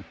Hey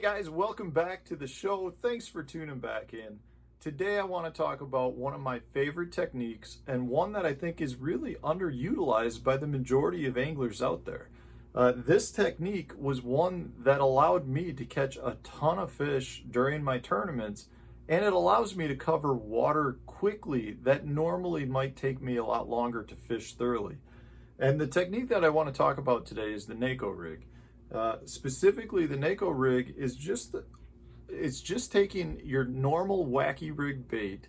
guys, welcome back to the show. Thanks for tuning back in. Today I want to talk about one of my favorite techniques, and one that I think is really underutilized by the majority of anglers out there. This technique was one that allowed me to catch a ton of fish during my tournaments, and it allows me to cover water quickly that normally might take me a lot longer to fish thoroughly. And the technique that I want to talk about today is the Neko Rig. Specifically, the Neko Rig is just taking your normal wacky rig bait,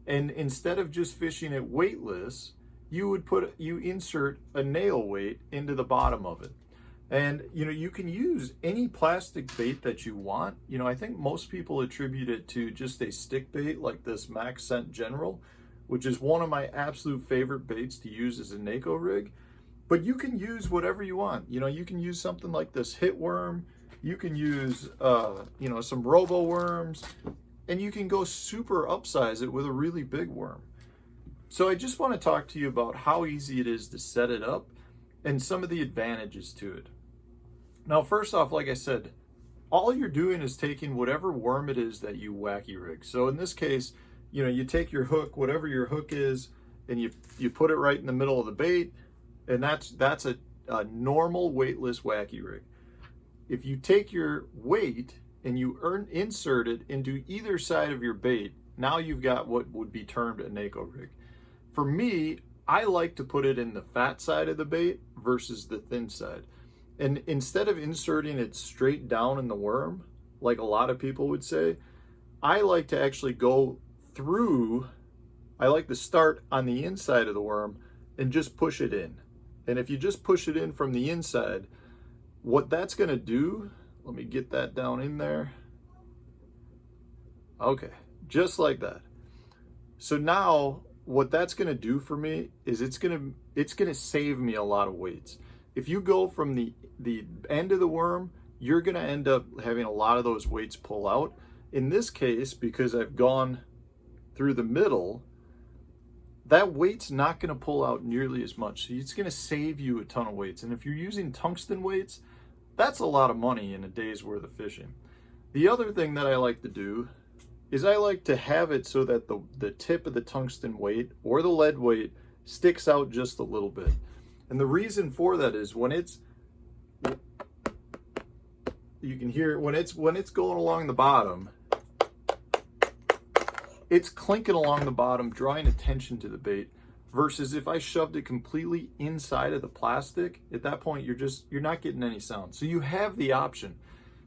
and instead of just fishing it weightless, you insert a nail weight into the bottom of it. And you can use any plastic bait that you want. I think most people attribute it to just a stick bait like this Max Scent General, which is one of my absolute favorite baits to use as a Neko Rig. But you can use whatever you want. You can use something like this hit worm. You can use, some robo worms, and you can go super upsize it with a really big worm. So I just want to talk to you about how easy it is to set it up and some of the advantages to it. Now, first off, like I said, all you're doing is taking whatever worm it is that you wacky rig. So in this case, you take your hook, whatever your hook is, and you put it right in the middle of the bait. And that's a normal weightless wacky rig. If you take your weight and you insert it into either side of your bait, now you've got what would be termed a Neko Rig. For me, I like to put it in the fat side of the bait versus the thin side. And instead of inserting it straight down in the worm, like a lot of people would say, I like to actually go through, I like to start on the inside of the worm and just push it in. And if you just push it in from the inside, what that's going to do, let me get that down in there. Okay, just like that. So now what that's going to do for me is it's going to save me a lot of weights. If you go from the end of the worm, you're going to end up having a lot of those weights pull out. In this case, because I've gone through the middle, that weight's not going to pull out nearly as much. So it's going to save you a ton of weights. And if you're using tungsten weights, that's a lot of money in a day's worth of fishing. The other thing that I like to do is I like to have it so that the tip of the tungsten weight or the lead weight sticks out just a little bit. And the reason for that is you can hear when it's going along the bottom, it's clinking along the bottom, drawing attention to the bait, versus if I shoved it completely inside of the plastic, at that point you're not getting any sound. So you have the option.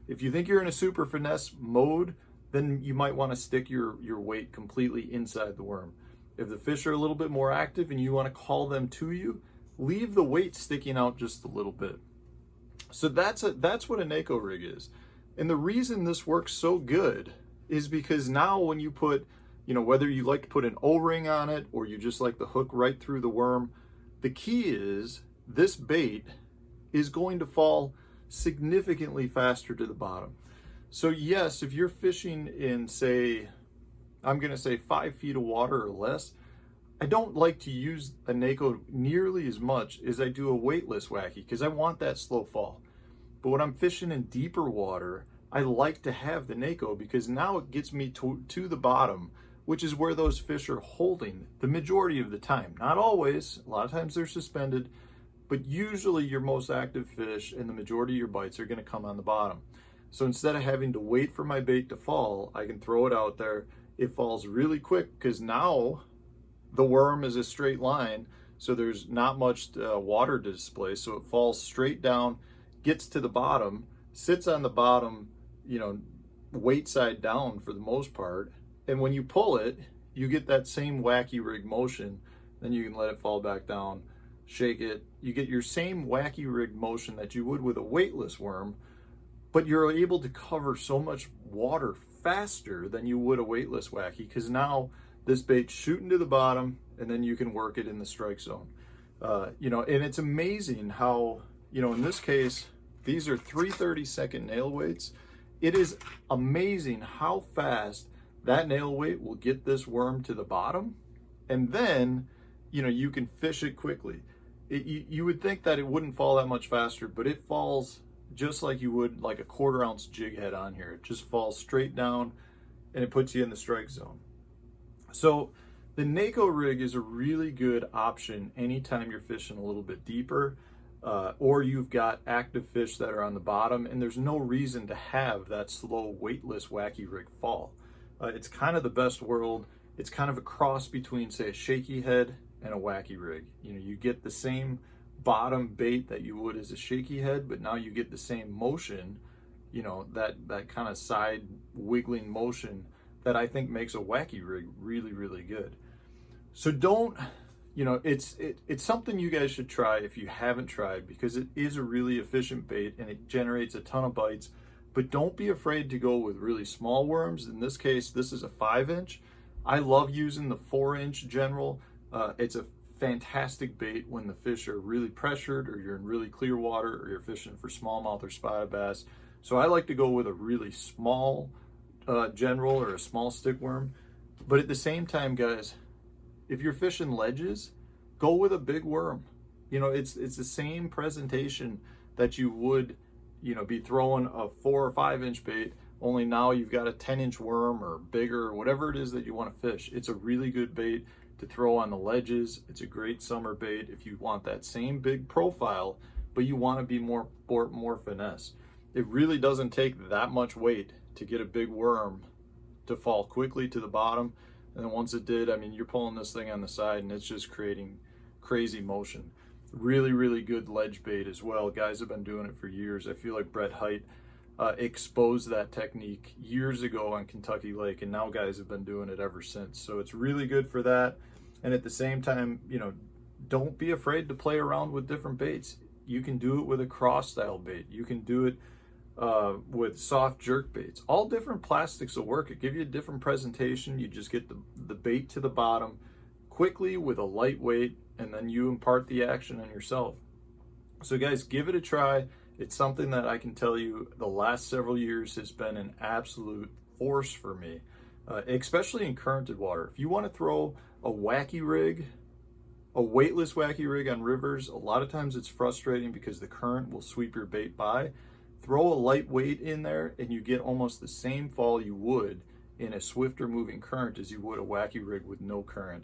If you think you're in a super finesse mode, then you might want to stick your weight completely inside the worm. If the fish are a little bit more active and you want to call them to you, leave the weight sticking out just a little bit. So that's what a Neko Rig is. And the reason this works so good is because now when you put, whether you like to put an O-ring on it or you just like the hook right through the worm, the key is this bait is going to fall significantly faster to the bottom. So yes, if you're fishing in, say, I'm going to say 5 feet of water or less, I don't like to use a Neko nearly as much as I do a weightless wacky because I want that slow fall. But when I'm fishing in deeper water, I like to have the Neko because now it gets me to the bottom, which is where those fish are holding the majority of the time. Not always, a lot of times they're suspended, but usually your most active fish and the majority of your bites are going to come on the bottom. So instead of having to wait for my bait to fall, I can throw it out there. It falls really quick because now the worm is a straight line, so there's not much water to displace, so it falls straight down, gets to the bottom, sits on the bottom, weight side down for the most part, and when you pull it, you get that same wacky rig motion. Then you can let it fall back down, shake it. You get your same wacky rig motion that you would with a weightless worm, but you're able to cover so much water faster than you would a weightless wacky because now this bait's shooting to the bottom and then you can work it in the strike zone. And it's amazing how, in this case, these are 3/32 nail weights, it is amazing how fast that nail weight will get this worm to the bottom, and then you can fish it quickly. You would think that it wouldn't fall that much faster, but it falls just like you would like a 1/4 ounce jig head on here. It just falls straight down and it puts you in the strike zone. So the Neko Rig is a really good option anytime you're fishing a little bit deeper, or you've got active fish that are on the bottom, and there's no reason to have that slow, weightless wacky rig fall. It's kind of the best world. It's kind of a cross between, say, a shaky head and a wacky rig. You get the same bottom bait that you would as a shaky head, but now you get the same motion, that kind of side wiggling motion that I think makes a wacky rig really, really good. So don't, it's something you guys should try if you haven't tried, because it is a really efficient bait and it generates a ton of bites. But don't be afraid to go with really small worms. In this case, this is a 5-inch. I love using the 4-inch General. It's a fantastic bait when the fish are really pressured, or you're in really clear water, or you're fishing for smallmouth or spotted bass. So I like to go with a really small General or a small stick worm. But at the same time, guys, if you're fishing ledges, go with a big worm. It's the same presentation that you would be throwing a 4 or 5-inch bait, only now you've got a 10-inch worm or bigger, or whatever it is that you want to fish. It's a really good bait to throw on the ledges. It's a great summer bait if you want that same big profile, but you want to be more finesse. It really doesn't take that much weight to get a big worm to fall quickly to the bottom. And then once it did, you're pulling this thing on the side and it's just creating crazy motion. Really, really good ledge bait as well. Guys have been doing it for years. I feel like Brett Height exposed that technique years ago on Kentucky Lake, and now guys have been doing it ever since. So it's really good for that. And at the same time, don't be afraid to play around with different baits. You can do it with a cross style bait. You can do it with soft jerk baits. All different plastics will work. It gives you a different presentation. You just get the bait to the bottom quickly with a light weight, and then you impart the action on yourself. So guys, give it a try. It's something that I can tell you the last several years has been an absolute force for me, especially in currented water. If you want to throw a wacky rig, a weightless wacky rig on rivers, a lot of times it's frustrating because the current will sweep your bait by. Throw a light weight in there and you get almost the same fall you would in a swifter moving current as you would a wacky rig with no current.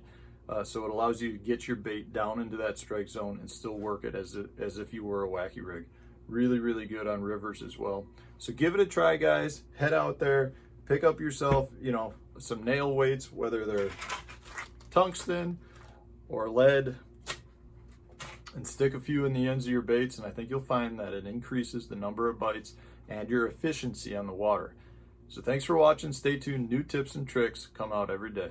So it allows you to get your bait down into that strike zone and still work it as if you were a wacky rig. Really, really good on rivers as well. So give it a try, guys. Head out there, pick up yourself, some nail weights, whether they're tungsten or lead, and stick a few in the ends of your baits, and I think you'll find that it increases the number of bites and your efficiency on the water. So thanks for watching. Stay tuned. New tips and tricks come out every day.